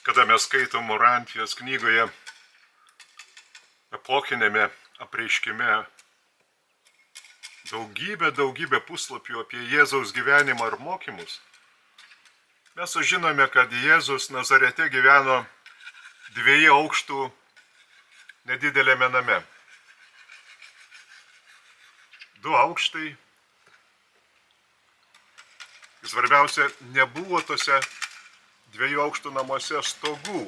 kada mes skaitom Morantijos knygoje, epochinėme apreiškime, daugybę puslapių apie Jėzaus gyvenimą ir mokymus, mes sužinome, kad Jėzus Nazarete gyveno 2 aukštų nedidelėme name. 2 aukštai. Svarbiausia, nebuvo tose 2 aukštų namuose stogų.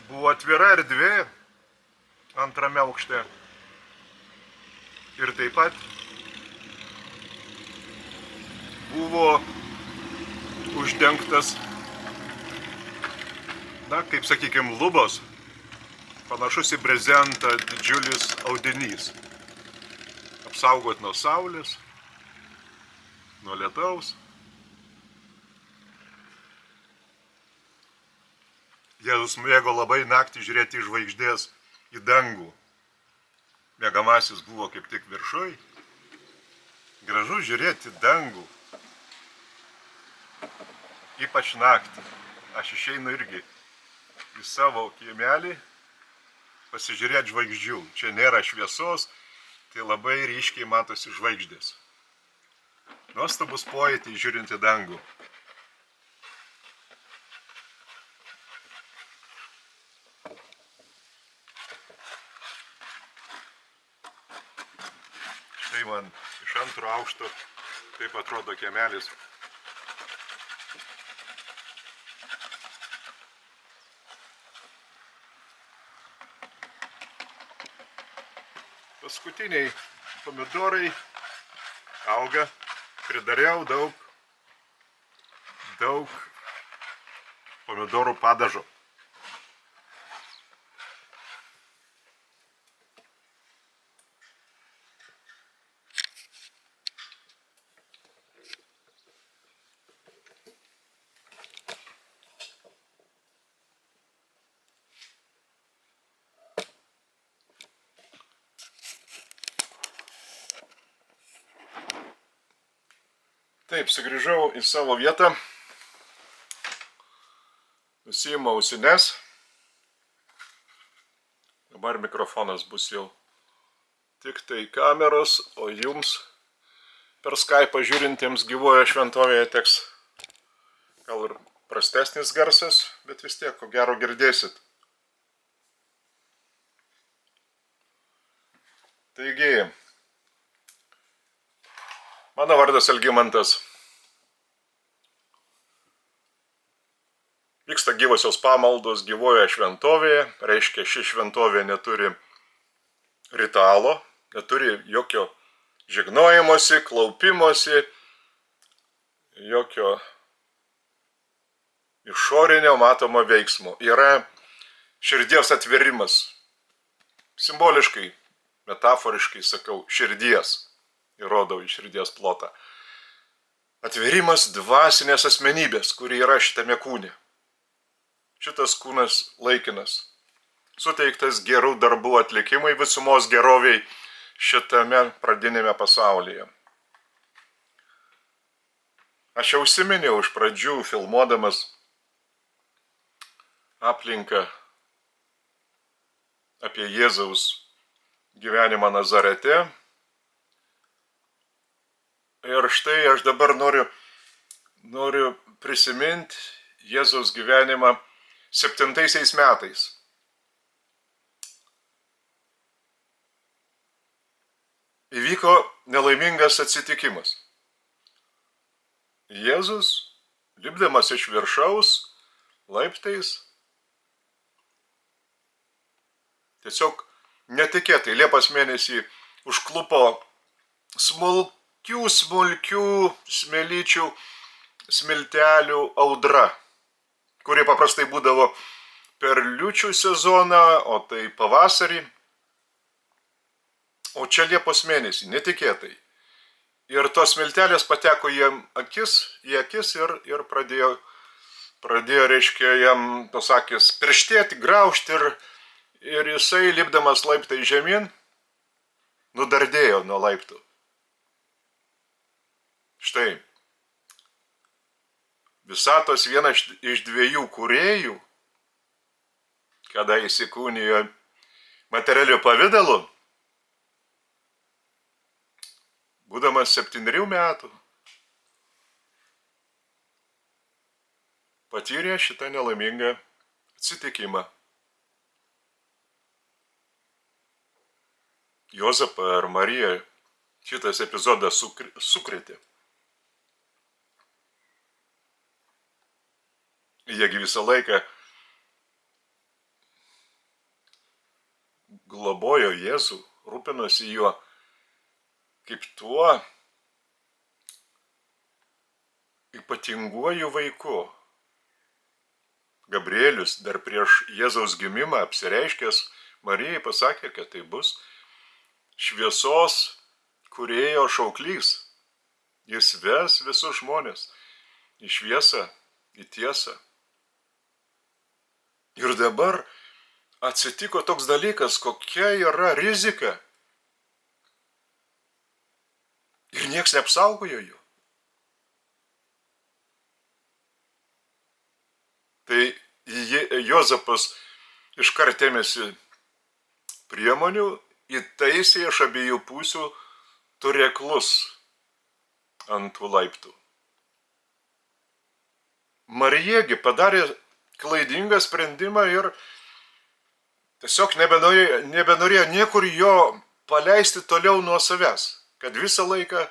Buvo atvira erdvė antrame aukšte. Ir taip pat buvo uždengtas, kaip sakykime, lubos, panašus į brezentą didžiulis audinys. Apsaugot nuo saulės, nuo lietaus. Jėzus mėgo labai naktį žiūrėti į žvaigždės į dangų. Mėgamasis buvo kaip tik viršuj. Gražu žiūrėti į dangų. Ypač naktį. Aš išeinu irgi į savo kiemelį pasižiūrėti žvaigždžių. Čia nėra šviesos, tai labai ryškiai matosi žvaigždės. Nuostabus pojūtis žiūrint į dangų. Štai man iš antro aukšto taip atrodo kiemelis. Paskutiniai pomidorai auga. Pridariau daug pomidorų padažo. Taip, sugrįžau į savo vietą, nusiimu ausines, dabar mikrofonas bus jau tik tai kameros, o jums per Skype'ą žiūrintiems gyvoje šventovėje teks gal ir prastesnis garsas, bet vis tiek, ko gero, girdėsit. Taigi, mano vardas Algimantas. Vyksta gyvosios pamaldos gyvoje šventovėje, reiškia, ši šventovė neturi ritualo, neturi jokio žegnojimosi, klaupimosi, jokio išorinio matomo veiksmo. Yra širdies atverimas, simboliškai, metaforiškai sakau, širdies. Įrodau į širdies plotą. Atverimas dvasinės asmenybės, kuri yra šitame kūne. Šitas kūnas laikinas, suteiktas gerų darbų atlikimui visumos geroviai šitame pradinėme pasaulyje. Aš jau užsiminiau iš pradžių, filmuodamas aplinką apie Jėzaus gyvenimą Nazarete. Ir štai aš dabar noriu prisiminti Jėzaus gyvenimą 7 metais. Įvyko nelaimingas atsitikimas. Jėzus, lipdamas iš viršaus laiptais, tiesiog netikėtai Liepos mėnesį užklupo smulkių smėlyčių smiltelių audra, kuri paprastai būdavo per liūčių sezoną, o tai pavasarį. O čia Liepos mėnesį, netikėtai. Ir tos smiltelės pateko jam į akis ir pradėjo, reiškia, jam tos akis pirštėti, graužti ir jisai, lipdamas laiptai žemyn, nudardėjo nuo laiptų. Štai, visatos vienas iš dviejų kūrėjų, kada įsikūnijo materialiu pavidalu, būdamas 7 metų, patyrė šitą nelaimingą atsitikimą. Juozapą ir Mariją šitas epizodas sukrėtė. Jiegi visą laiką globojo Jėzų, rūpinosi juo kaip tuo ypatinguoju vaiku. Gabrielius dar prieš Jėzaus gimimą apsireiškęs Marijai pasakė, kad tai bus šviesos kūrėjo šauklys. Jis ves visus žmonės į šviesą, į tiesą. Ir dabar atsitiko toks dalykas, kokia yra rizika. Ir nieks neapsaugojo jo. Tai Juozapas iškart ėmėsi priemonių, įtaisė iš abiejų pusių turėklus ant tų laiptų. Marijagi padarė klaidingą sprendimą ir tiesiog nebenorėjo niekur jo paleisti toliau nuo savęs, kad visą laiką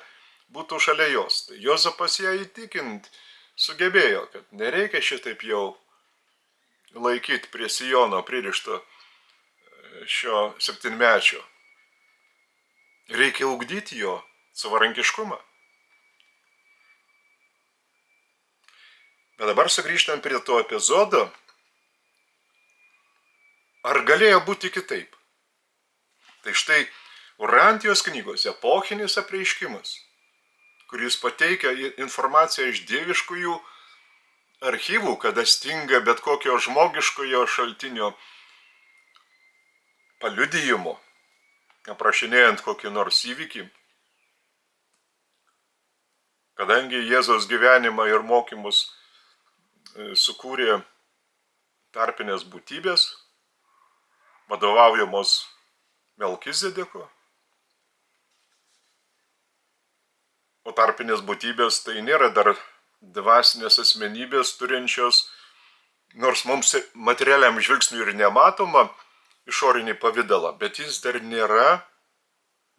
būtų šalia jos. Tai Juozapas ją įtikint sugebėjo, kad nereikia šitaip jau laikyti prie sijono pririšto šio 7-mečio. Reikia ugdyti jo savarankiškumą. Bet dabar sugrįžtam prie to epizodo. Ar galėjo būti kitaip? Tai štai Urantijos knygos epochinis apreiškimas, kuris pateikia informaciją iš dieviškųjų archyvų, kada stinga bet kokio žmogiškojo šaltinio paliudijimo, aprašinėjant kokį nors įvykį. Kadangi Jėzaus gyvenimą ir mokymus sukūrė tarpinės būtybės, vadovaujamos Melkizedeko, o tarpinės būtybės tai nėra dar dvasinės asmenybės turinčios, nors mums materialiam žvilgsniui ir nematoma, išorinį pavidalą, bet jis dar nėra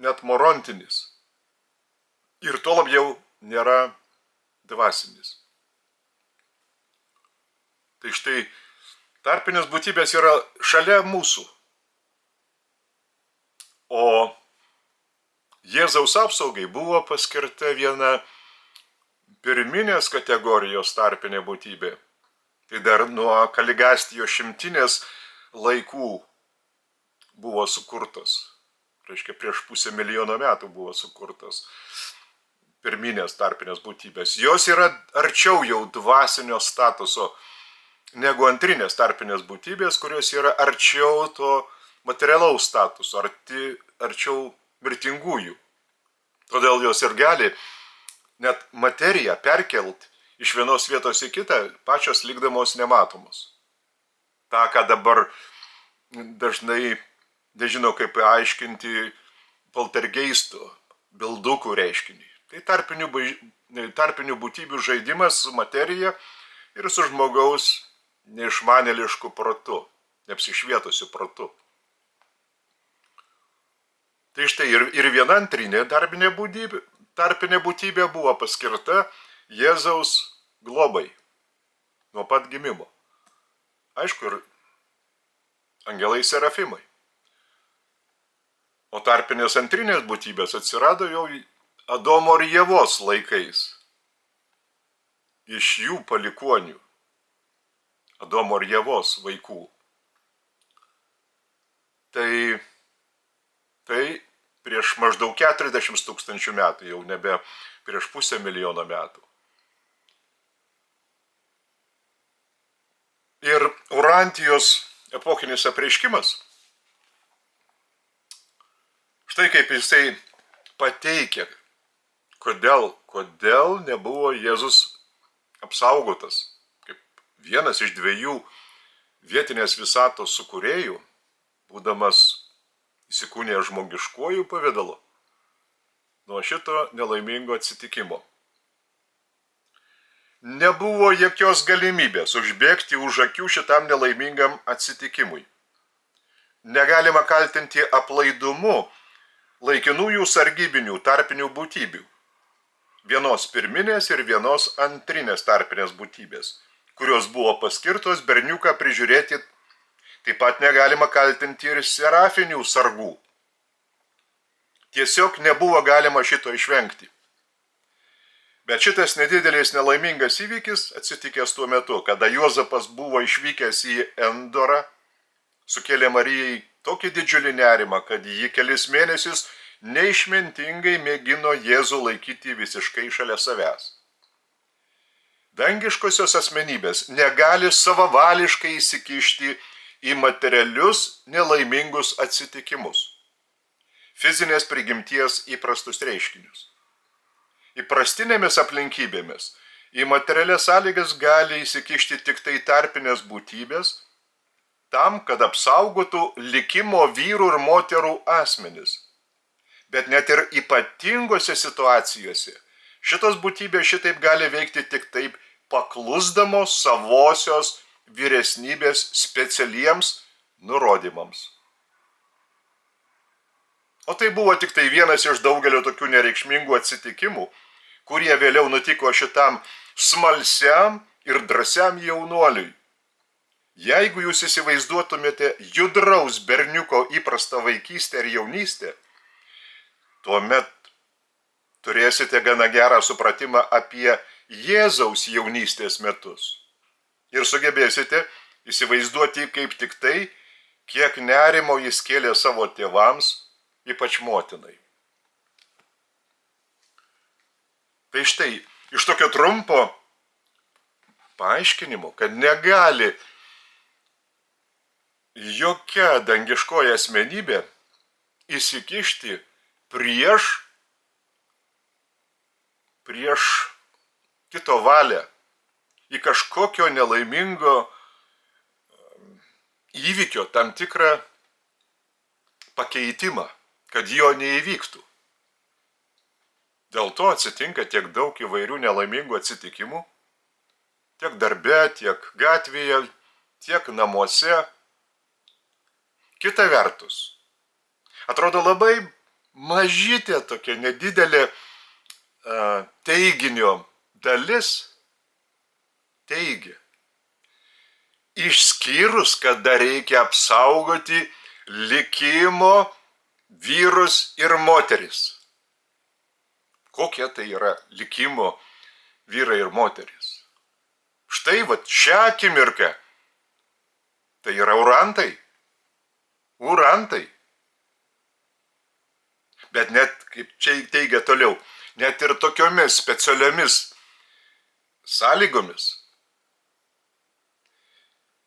net morontinis. Ir to labiau nėra dvasinis. Tai štai tarpinės būtybės yra šalia mūsų. O Jėzaus apsaugai buvo paskirta viena pirminės kategorijos tarpinė būtybė. Tai dar nuo Kaligastijos 100 laikų buvo sukurtos. Reiškia, prieš 500 milijono metų buvo sukurtos pirminės tarpinės būtybės. Jos yra arčiau jau dvasinio statuso negu antrinės tarpinės būtybės, kurios yra arčiau to materialaus statuso, arčiau mirtingųjų. Todėl jos ir gali net materiją perkelt iš vienos vietos į kitą, pačios likdamos nematomos. Ta, ką dabar dažnai nežino kaip aiškinti poltergeisto, bildukų reiškinį. Tai tarpinių būtybių žaidimas su materija ir su žmogaus neišmanėlišku protu, neapsišvietusiu protu. Tai štai ir viena antrinė tarpinė būtybė buvo paskirta Jėzaus globai nuo pat gimimo. Aišku, ir angelai serafimai. O tarpinės antrinės būtybės atsirado jau Adomo ir Ievos laikais. Iš jų palikuonių, Adomo ir Ievos vaikų. Tai prieš maždaug 40 tūkstančių metų, jau nebe prieš 500 milijono metų. Ir Urantijos epochinis apreiškimas, štai kaip jisai pateikia, kodėl nebuvo Jėzus apsaugotas, kaip vienas iš 2 vietinės visatos sukūrėjų, būdamas įsikūnijęs žmogiškuoju pavidalu, nuo šito nelaimingo atsitikimo. Nebuvo jokios galimybės užbėgti už akių šitam nelaimingam atsitikimui. Negalima kaltinti aplaidumu laikinųjų sargybinių tarpinių būtybių. Vienos pirminės ir vienos antrinės tarpinės būtybės, kurios buvo paskirtos berniuką prižiūrėti. Taip pat negalima kaltinti ir serafinių sargų. Tiesiog nebuvo galima šito išvengti. Bet šitas nedidelis nelaimingas įvykis atsitikęs tuo metu, kada Juozapas buvo išvykęs į Endorą, sukėlė Marijai tokį didžiulį nerimą, kad ji kelis mėnesius neišmintingai mėgino Jėzų laikyti visiškai šalia savęs. Dangiškosios asmenybės negali savavališkai įsikišti į materialius nelaimingus atsitikimus, fizinės prigimties įprastus reiškinius. Įprastinėmis aplinkybėmis į materialias sąlygas gali įsikišti tik tai tarpinės būtybės, tam, kad apsaugotų likimo vyrų ir moterų asmenis. Bet net ir ypatingose situacijose šitos būtybės šitaip gali veikti tik taip paklusdamos savosios vyresnybės specialiems nurodymams. O tai buvo tik tai vienas iš daugelio tokių nereikšmingų atsitikimų, kurie vėliau nutiko šitam smalsiam ir drąsiam jaunuoliui. Jeigu jūs įsivaizduotumėte judraus berniuko įprastą vaikystę ir jaunystę, tuomet turėsite gana gerą supratimą apie Jėzaus jaunystės metus. Ir sugebėsite įsivaizduoti kaip tik tai, kiek nerimo jis kėlė savo tėvams, ypač motinai. Tai štai, iš tokio trumpo paaiškinimo, kad negali jokia dangiškoji asmenybė įsikišti prieš kito valią į kažkokio nelaimingo įvykio tam tikrą pakeitimą, kad jo neįvyktų. Dėl to atsitinka tiek daug įvairių nelaimingų atsitikimų, tiek darbe, tiek gatvėje, tiek namuose. Kita vertus, atrodo labai mažytė tokia nedidelė teiginio dalis teigia, išskyrus, kada reikia apsaugoti likimo vyrus ir moteris. Kokie tai yra likimo vyrai ir moteris? Štai šią akimirką tai yra urantai. Bet net, kaip čia teigia toliau, net ir tokiomis specialiomis sąlygomis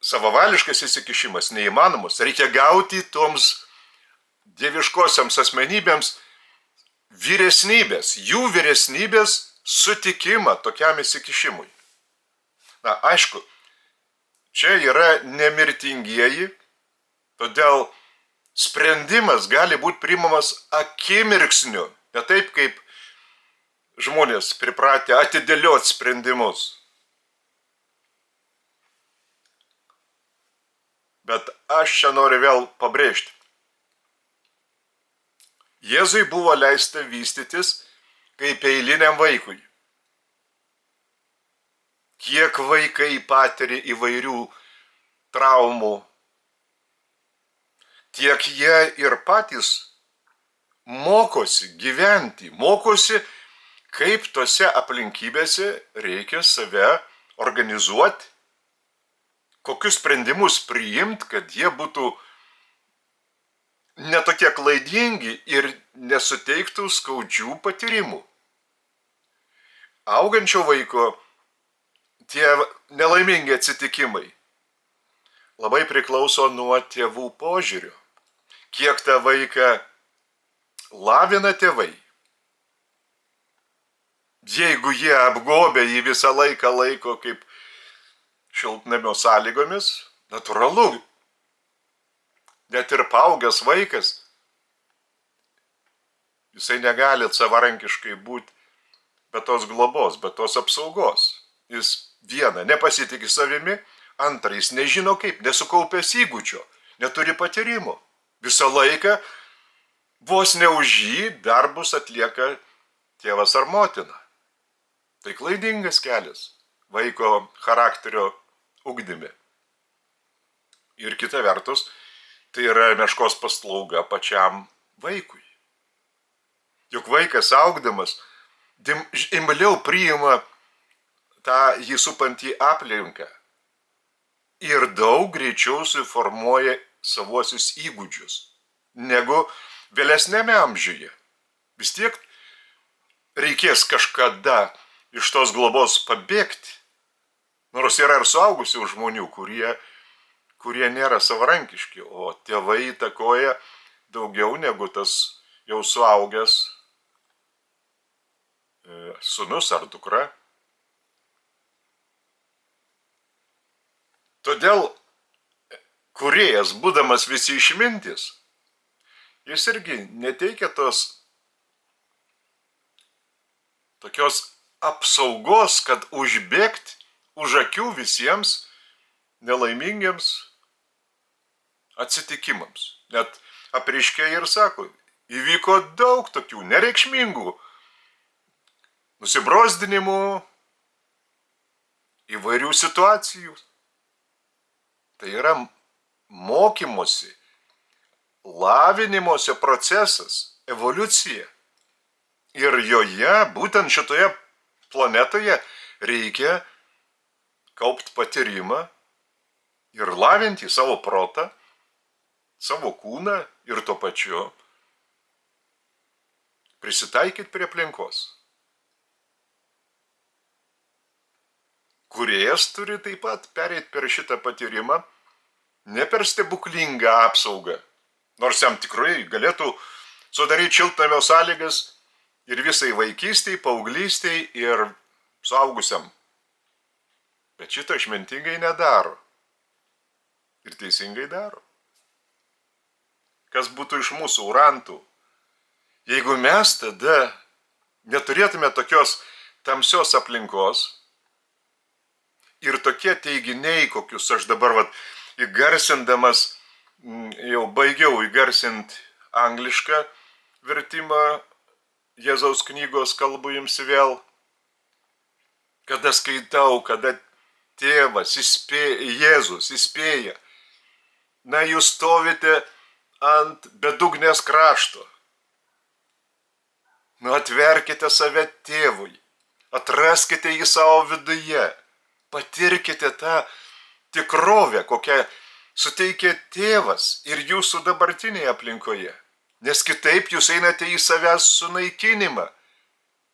savavališkas įsikišimas neįmanomas. Reikia gauti toms dieviškosiams asmenybėms jų vyresnybės sutikimą tokiam įsikišimui. Na, aišku, čia yra nemirtingieji, todėl sprendimas gali būti priimamas akimirksniu, ne taip kaip žmonės pripratę atidėlioti sprendimus. Bet aš čia noriu vėl pabrėžti. Jėzui buvo leista vystytis kaip eiliniam vaikui. Kiek vaikai patiria įvairių traumų, tiek jie ir patys mokosi gyventi, mokosi, kaip tose aplinkybėse reikia save organizuoti, kokius sprendimus priimti, kad jie būtų netokie klaidingi ir nesuteiktų skaudžių patyrimų. Augančio vaiko tie nelaimingi atsitikimai labai priklauso nuo tėvų požiūrio. Kiek tą vaiką lavina tėvai, jeigu jie apgobę jį visą laiką laiko kaip šiltnamio sąlygomis, natūralu, net ir paaugęs vaikas, jisai negali savarankiškai būti be tos globos, be tos apsaugos. Jis viena, nepasitikė savimi, antra, jis nežino kaip, nesukaupęs įgūdžio, neturi patyrimo. Visą laiką vos ne už jį darbus atlieka tėvas ar motina. Tai klaidingas kelias vaiko charakterio ugdyme. Ir kita vertus, tai yra meškos paslauga pačiam vaikui. Juk vaikas augdamas imliau priima tą jį supantį aplinką ir daug greičiau suformuoja savuosius įgūdžius negu vėlesnėme amžiuje. Vis tiek reikės kažkada iš tos globos pabėgti. Nors yra ir suaugusių žmonių, kurie nėra savarankiški, o tėvai įtakoja daugiau negu tas jau suaugęs sūnus ar dukra. Todėl kūrėjas, būdamas visi išmintis, jis irgi neteikia tokios apsaugos, kad užbėgti už akių visiems nelaimingiams atsitikimams. Net apreiškėja ir sako, įvyko daug tokių nereikšmingų nusibrozdinimų, įvairių situacijų. Tai yra mokymosi, lavinimosi procesas, evoliucija. Ir joje, būtent šitoje planetoje, reikia kaupti patyrimą ir lavinti savo protą, savo kūną ir tuo pačiu prisitaikyti prie aplinkos. Kūrėjas turi taip pat pereiti per šitą patyrimą, ne per stebuklingą apsaugą, nors jam tikrai galėtų sudaryti šiltnamio sąlygas ir visai vaikystėj, paauglystėj ir suaugusiam. Bet šito išmintingai nedaro. Ir teisingai daro. Kas būtų iš mūsų urantų, jeigu mes tada neturėtume tokios tamsios aplinkos ir tokie teiginiai, kokius aš dabar įgarsindamas, jau baigiau įgarsinti anglišką vertimą Jėzaus knygos, kalbu jums vėl, kada skaitau, kada tėvas Jėzus įspėja, na jūs stovite ant bedugnės krašto, nu atverkite save tėvui, atraskite jį savo viduje, patirkite tą tikrovę, kokią suteikia tėvas ir jūsų dabartinėje aplinkoje. Nes kitaip jūs einate į savęs sunaikinimą.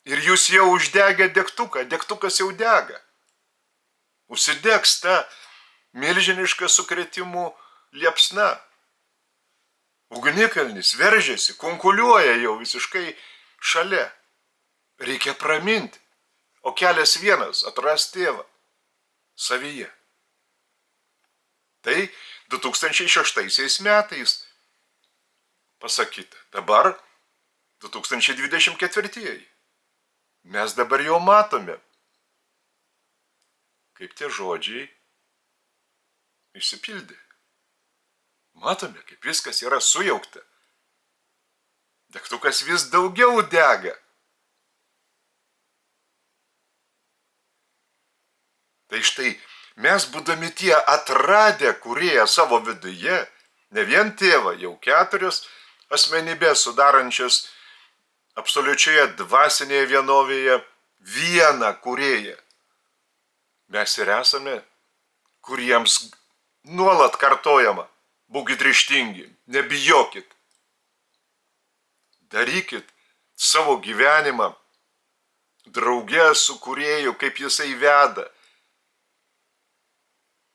Ir jūs jau uždegę degtuką, degtukas jau dega. Užsidegs ta milžiniška sukrėtimų liepsna. Ugnikalnis veržiasi, kunkuliuoja jau visiškai šalia. Reikia praminti. O kelias vienas, atrasti tėvą savyje. Tai 2006 metais pasakyta. Dabar 2024. Mes dabar jau matome, kaip tie žodžiai išsipildė. Matome, kaip viskas yra sujaukta. Degtukas vis daugiau dega. Tai štai mes būdami tie atradę kūrėją savo viduje, ne vien tėvą, jau 4 asmenybės sudarančias absoliučioje dvasinėje vienovėje vieną kūrėją. Mes ir esame, kuriems nuolat kartojama, būkit ryžtingi, nebijokit. Darykit savo gyvenimą drauge su kūrėju, kaip jisai veda.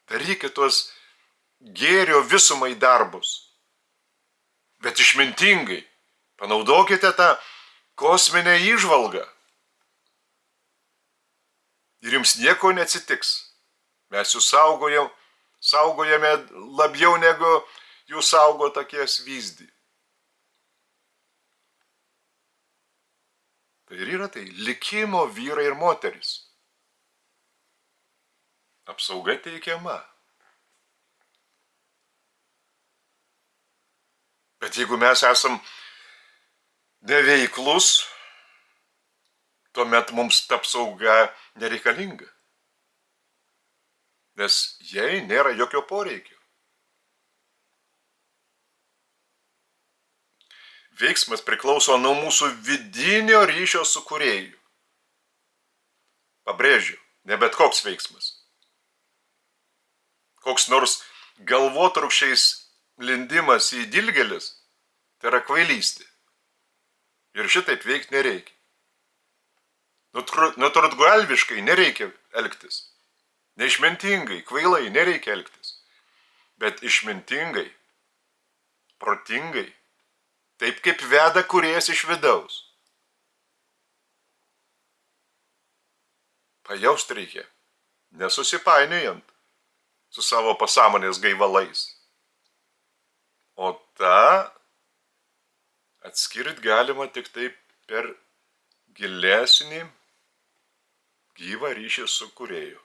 Darykit tuos gėrio visumai darbus, bet išmintingai. Panaudokite tą kosminę įžvalgą. ir jums nieko neatsitiks. Mes jūs saugojame labiau negu jūs saugo tokies vyzdį. Tai ir yra tai likimo vyrai ir moteris. Apsauga teikiama. Bet jeigu mes esam neveiklus, tuomet mums ta apsauga nereikalinga. Nes jai nėra jokio poreikio. Veiksmas priklauso nuo mūsų vidinio ryšio su kūrėju. Pabrėžiu, ne bet koks veiksmas. Koks nors galvotrūkščiais lindimas į dilgėlis, tai yra kvailystė. Ir šitaip veikti nereikia. Nuturtgalviškai nereikia elgtis. Neišmintingai, kvailai nereikia elgtis. Bet išmintingai, protingai, taip kaip veda kūrėjas iš vidaus. Pajaust reikia, nesusipainiojant su savo pasąmonės gaivalais. O tą atskirti galima tik taip per gilesnį gyvą ryšį su kūrėju.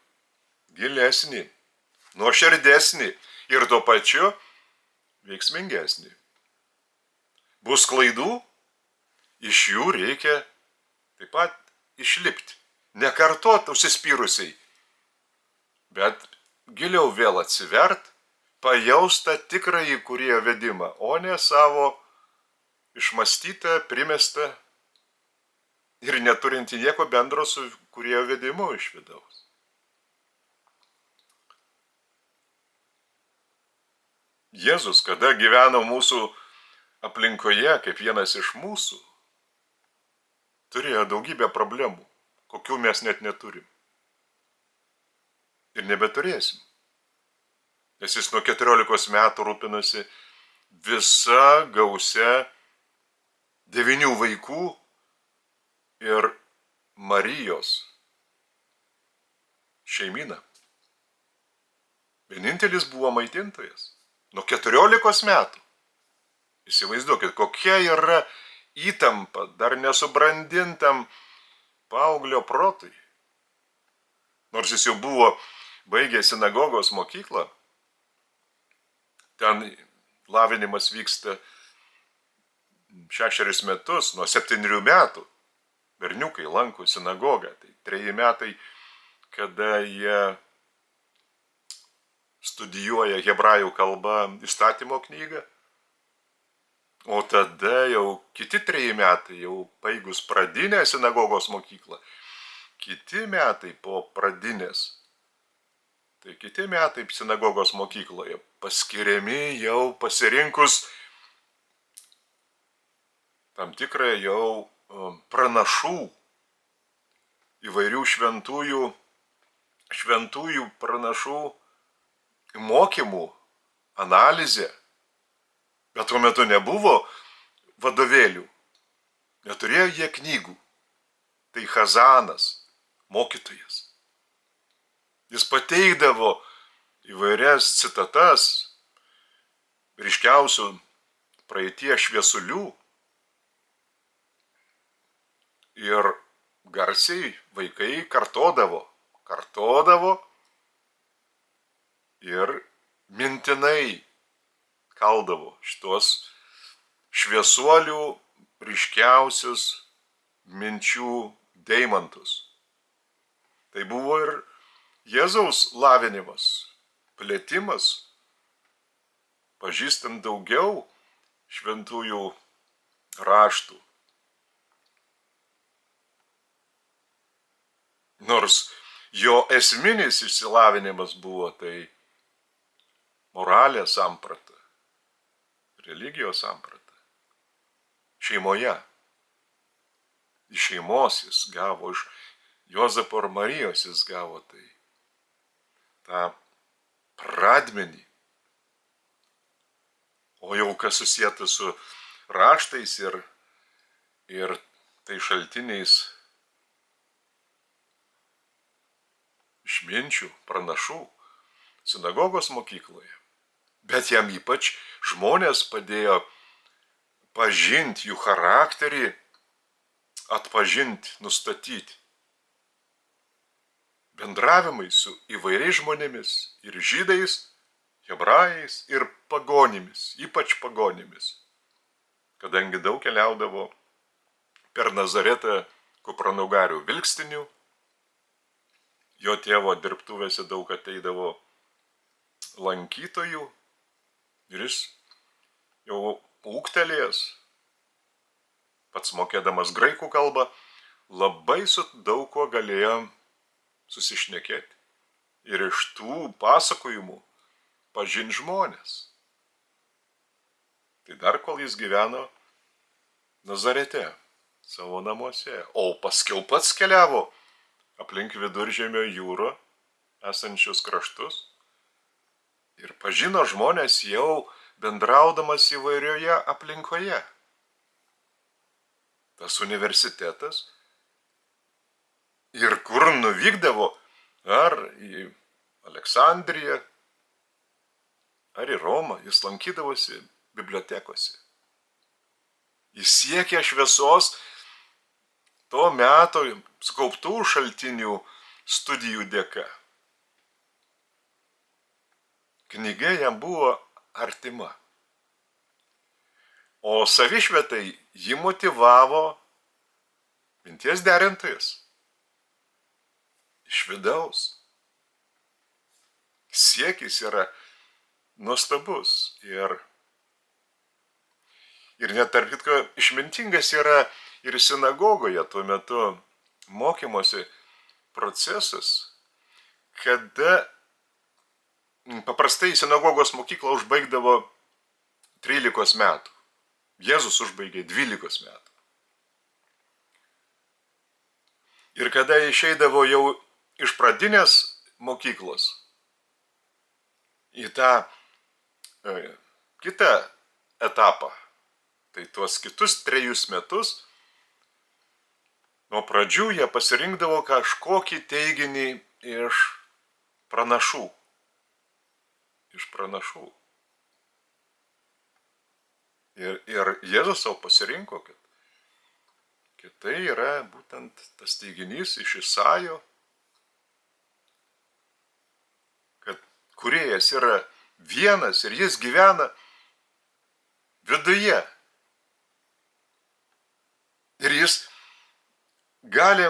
Gilesnį, nuoširdesnį ir tuo pačiu veiksmingesnį. Bus klaidų, iš jų reikia taip pat išlipti. Nekartot užsispyrusiai, bet giliau vėl atsivert, pajaust tą tikrąjį kūrėjo vedimą, o ne savo išmąstytą, primestą ir neturinti nieko bendro su kūrėjo vedimu iš vidaus. Jėzus, kada gyveno mūsų aplinkoje, kaip vienas iš mūsų, turėjo daugybę problemų, kokių mes net neturim. Ir nebeturėsim. Nes jis nuo 14 metų rūpinosi visa gausia 9 vaikų ir Marijos šeimyną. Vienintelis buvo maitintojas. Nuo 14 metų. Įsivaizduokit, kokia yra įtampa dar nesubrandintam paauglio protui. Nors jis jau buvo baigęs sinagogos mokyklą, ten lavinimas vyksta 6 metus, nuo 7 metų. Berniukai lanko sinagogą, tai 3 metai, kada jie studijuoja hebrajų kalbą įstatymo knygą, o tada jau kiti 3 metai, jau baigus pradinę sinagogos mokyklą, kiti metai po pradinės, tai kiti metai sinagogos mokykloje paskiriami jau pasirinkus tam tikrą jau pranašų, įvairių šventųjų pranašų mokymų, analizė. Bet tuo metu nebuvo vadovėlių, neturėjo jie knygų. Tai Chazanas, mokytojas. Jis pateikdavo įvairias citatas ryškiausių praeities šviesulių ir garsiai vaikai kartodavo ir mintinai kaldavo šitos šviesuolių ryškiausius minčių deimantus. Tai buvo ir Jėzaus lavinimas, plėtimas, pažįstant daugiau šventųjų raštų. Nors jo esminis išsilavinimas buvo tai moralės samprata, religijos samprata. Šeimoje. Iš šeimos jis gavo, iš Juozapo ir Marijos jis gavo tai. tą pradmenį. O jau kas susieta su raštais ir tai šaltiniais, išminčių, pranašų sinagogos mokykloje. Bet jam ypač žmonės padėjo pažinti jų charakterį, atpažinti, nustatyti. Bendravimai su įvairiais žmonėmis, ir žydais, hebrajais, ir pagonimis, ypač pagonimis. Kadangi daug keliaudavo per Nazaretą kupranugarių vilkstinių, jo tėvo dirbtuvėse daug ateidavo lankytojų ir jis jau ūgtelėjęs, pats mokėdamas graikų kalbą, labai su daug kuo galėjo susišnekėti ir iš tų pasakojimų pažinti žmonės. Tai dar kol jis gyveno Nazarete, savo namuose, o paskiau pats keliavo aplink Viduržemio jūrą esančius kraštus ir pažino žmonės jau bendraudamas įvairioje aplinkoje. Tas universitetas ir kur nuvykdavo, ar į Aleksandriją, ar į Romą, jis lankydavosi bibliotekose. Jis siekė šviesos to meto sukauptų šaltinių studijų dėka. Knyga jam buvo artima. O savišvietai jį motyvavo minties derintojas. Iš vidaus. Siekis yra nuostabus ir net tarp kitko išmintingas yra ir sinagogoje tuo metu mokymosi procesas, kada paprastai sinagogos mokyklą užbaigdavo 13 metų. Jėzus užbaigė 12 metų. Ir kada išeidavo jau iš pradinės mokyklos į tą kitą etapą, tai tuos kitus 3 metus, nuo pradžių jie pasirinkdavo kažkokį teiginį iš pranašų. Ir Jėzus savo pasirinko, kad tai yra būtent tas teiginys iš Isajo, kad kūrėjas yra vienas ir jis gyvena viduje. Ir jis gali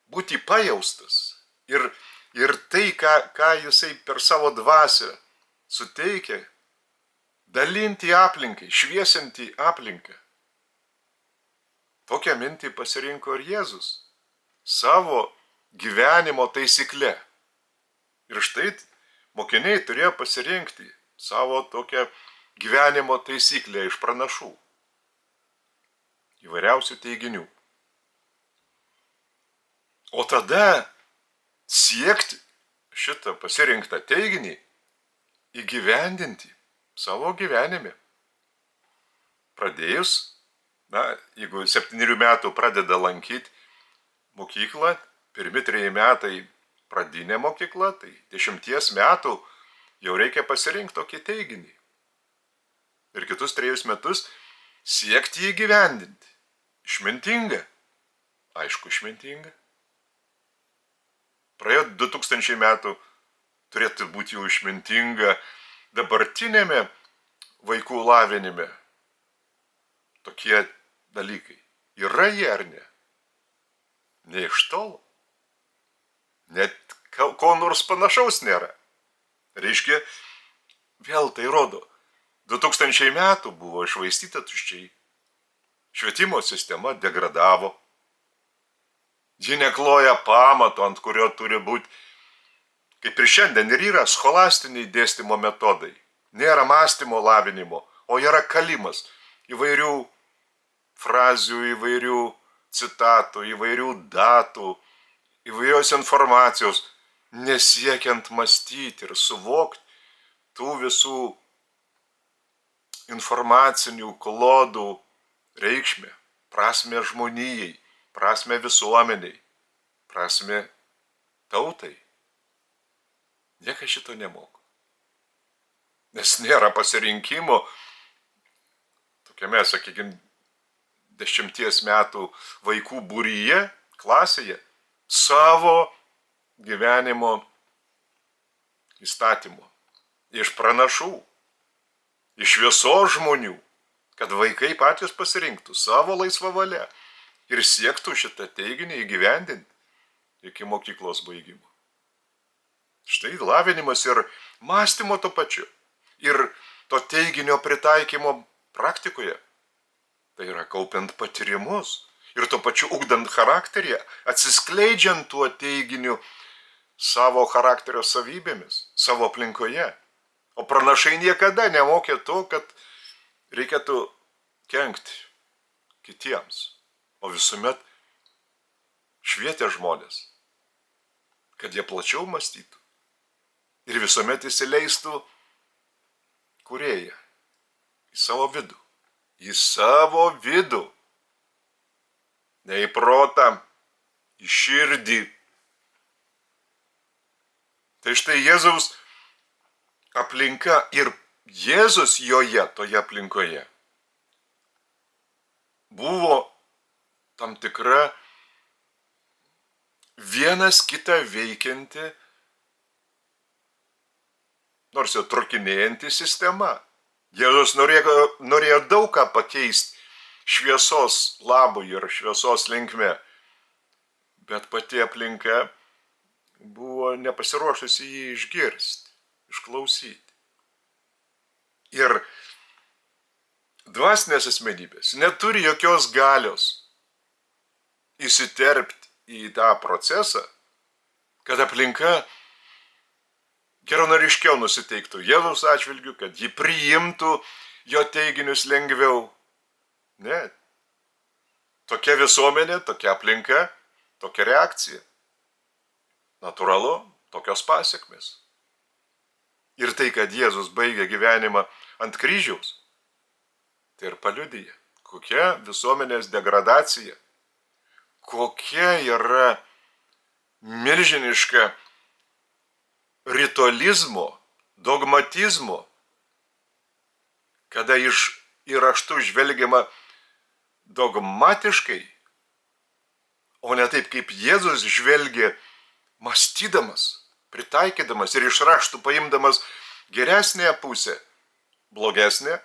būti pajaustas. Ir tai, ką jisai per savo dvasią suteikia, dalinti aplinkai, šviesinti aplinką. Tokią mintį pasirinko ir Jėzus savo gyvenimo taisykle. Ir štai mokiniai turėjo pasirinkti savo tokią gyvenimo taisyklę iš pranašų. Įvairiausių teiginių. O tada siekti šitą pasirinktą teiginį įgyvendinti savo gyvenime. Pradėjus, jeigu 7 metų pradeda lankyti mokyklą, 1-3 metai pradinė mokykla, tai 10 metų jau reikia pasirinkti tokį teiginį. Ir kitus 3 metus siekti jį gyvendinti. Išmintinga. Aišku, išmintinga. Praėjo 2000 metų, turėtų būti jau išmintinga dabartinėme vaikų lavinime. Tokie dalykai. Yra jie ar ne? Ne iš tolo. Net ko nors panašaus nėra. Reiškia, vėl tai rodo. 2000 metų buvo iššvaistyta tuščiai. Švietimo sistema degradavo. Ji nekloja pamato, ant kurio turi būti, kaip ir šiandien, ir yra scholastiniai dėstymo metodai. Nėra mąstymo lavinimo, o yra kalimas įvairių frazių, įvairių citatų, įvairių datų, įvairios informacijos, nesiekiant mąstyti ir suvokti tų visų informacinių klodų reikšmę, prasmę žmonijai, prasmę visuomeniai, prasmę tautai. Niekas šito nemoko. Nes nėra pasirinkimo tokiame, sakykime, 10 metų vaikų būryje, klasėje, savo gyvenimo įstatymo. Iš pranašų, iš visos žmonių, kad vaikai patys pasirinktų savo laisvą valią ir siektų šitą teiginį įgyvendinti iki mokyklos baigimo. Štai lavinimas ir mąstymo to pačiu. Ir to teiginio pritaikymo praktikoje. Tai yra kaupiant patyrimus ir to pačiu ugdant charakterį, atsiskleidžiant tuo teiginiu savo charakterio savybėmis, savo aplinkoje. O pranašai niekada nemokė to, kad reikėtų kenkti kitiems, o visuomet švietė žmonės, kad jie plačiau mąstytų ir visuomet įsileistų kūrėją į savo vidų. Į savo vidų. Ne į protą, į širdį. Tai štai Jėzaus aplinka ir Jėzus joje, toje aplinkoje, buvo tam tikra vienas kitą veikianti, nors jau trukinėjanti sistema. Jėzus norėjo daug ką pakeisti šviesos labui ir šviesos linkme, bet pati aplinka buvo nepasiruošusi jį išgirsti, išklausyti. Ir dvasinės asmenybės neturi jokios galios įsiterpti į tą procesą, kad aplinka geranoriškiau nusiteiktų Jėzaus atžvilgiu, kad jį priimtų jo teiginius lengviau. Ne. Tokia visuomenė, tokia aplinka, tokia reakcija. Natūralu, tokios pasekmės. Ir tai, kad Jėzus baigė gyvenimą ant kryžiaus, tai ir paliudija, kokia visuomenės degradacija, kokia yra milžiniška ritualizmo, dogmatizmo, kada į raštų žvelgiama dogmatiškai, o ne taip, kaip Jėzus žvelgė, mąstydamas, pritaikydamas ir iš raštų paimdamas geresnę pusę, blogesnę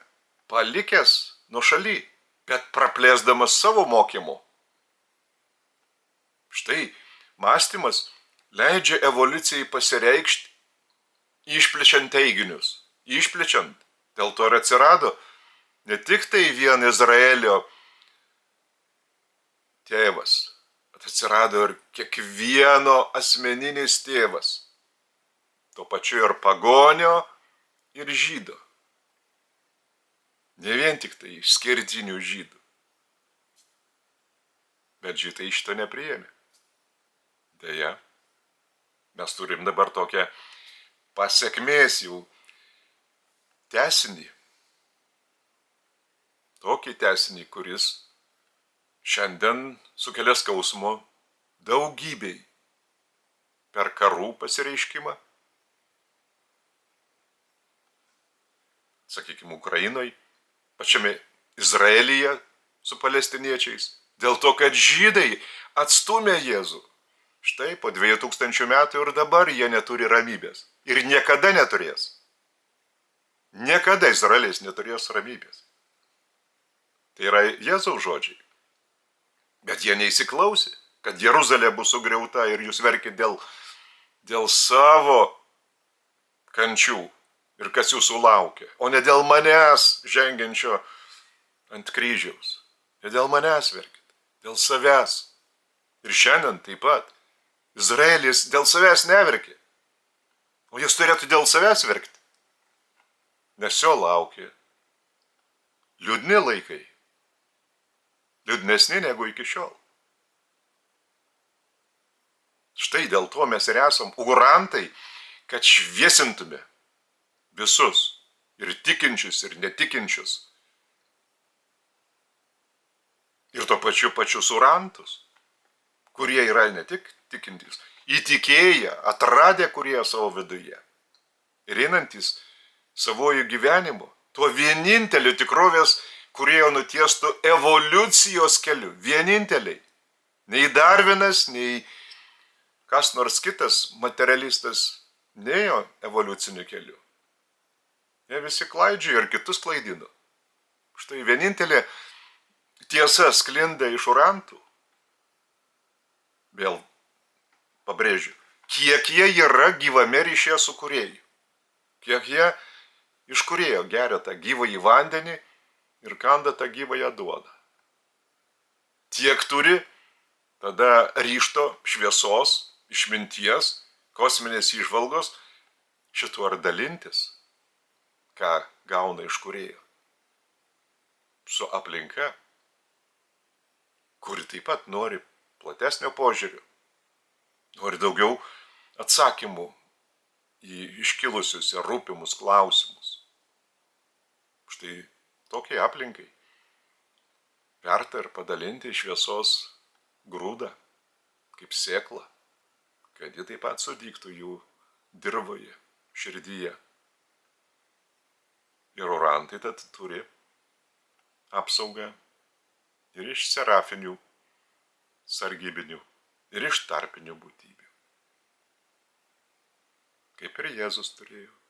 palikęs nuošaly, bet praplėsdamas savo mokymu. Štai mąstymas leidžia evoliucijai pasireikšti, išplečiant teiginius, išplečiant. Dėl to ir atsirado ne tik tai vien Izraelio tėvas, bet atsirado ir kiekvieno asmeninis tėvas. Tuo pačiu ir pagonio, ir žydo. Ne vien tik tai išskirtinių žydų. Bet žydai šito nepriėmė. Deja, mes turim dabar tokią pasekmės jau tęsinį. Tokį tęsinį, kuris šiandien sukelia skausmo daugybei per karų pasireiškimą. Sakykime, Ukrainoje, pačiame Izraelyje su palestiniečiais. Dėl to, kad žydai atstumė Jėzų. Štai po 2000 metų ir dabar jie neturi ramybės. Ir niekada neturės. Niekada Izraelis neturės ramybės. Tai yra Jėzaus žodžiai. Bet jie neįsiklausė, kad Jeruzalė bus sugriauta ir jūs verkit dėl savo kančių ir kas jūsų laukia, o ne dėl manęs žengiančio ant kryžiaus. Ne dėl manęs verkit, dėl savęs. Ir šiandien taip pat. Izraelis dėl savęs neverkė, o jis turėtų dėl savęs verkti, nes jo laukia liūdni laikai, liūdnesni negu iki šiol. Štai dėl to mes ir esam augurantai, kad šviesintume visus, ir tikinčius, ir netikinčius, ir to pačius urantus, kurie yra ne tik tikintys, įtikėję, atradę kurie savo viduje ir einantys savojų gyvenimu, tuo vieninteliu tikrovės kūrėjo nutiestų evoliucijos keliu, vieninteliai. Nei Darvinas, nei kas nors kitas materialistas nėjo evoliuciniu keliu. Jie visi klaidžiojo ir kitus klaidino. Štai vienintelė tiesa sklinda iš urantų. Vėl pabrėžiu, kiek jie yra gyvame ryšyje su kūrėju. Kiek jie iš kūrėjo geria tą gyvąjį vandenį ir kanda tą gyvąją duoną. Tiek turi tada ryžto, šviesos, išminties, kosminės įžvalgos šituo ar dalintis, ką gauna iš kūrėjo. Su aplinka, kuri taip pat nori platesnio požiūrio, nori daugiau atsakymų į iškilusius ir rūpimus klausimus. Štai tokiai aplinkai verta ir padalinti šviesos grūdą, kaip sėklą, kad ji taip pat sudygtų jų dirvoje, širdyje. Ir urantai tad turi apsaugą ir iš serafinių, sargybinių, ir iš tarpinių būtybių. Kaip ir Jėzus turėjo.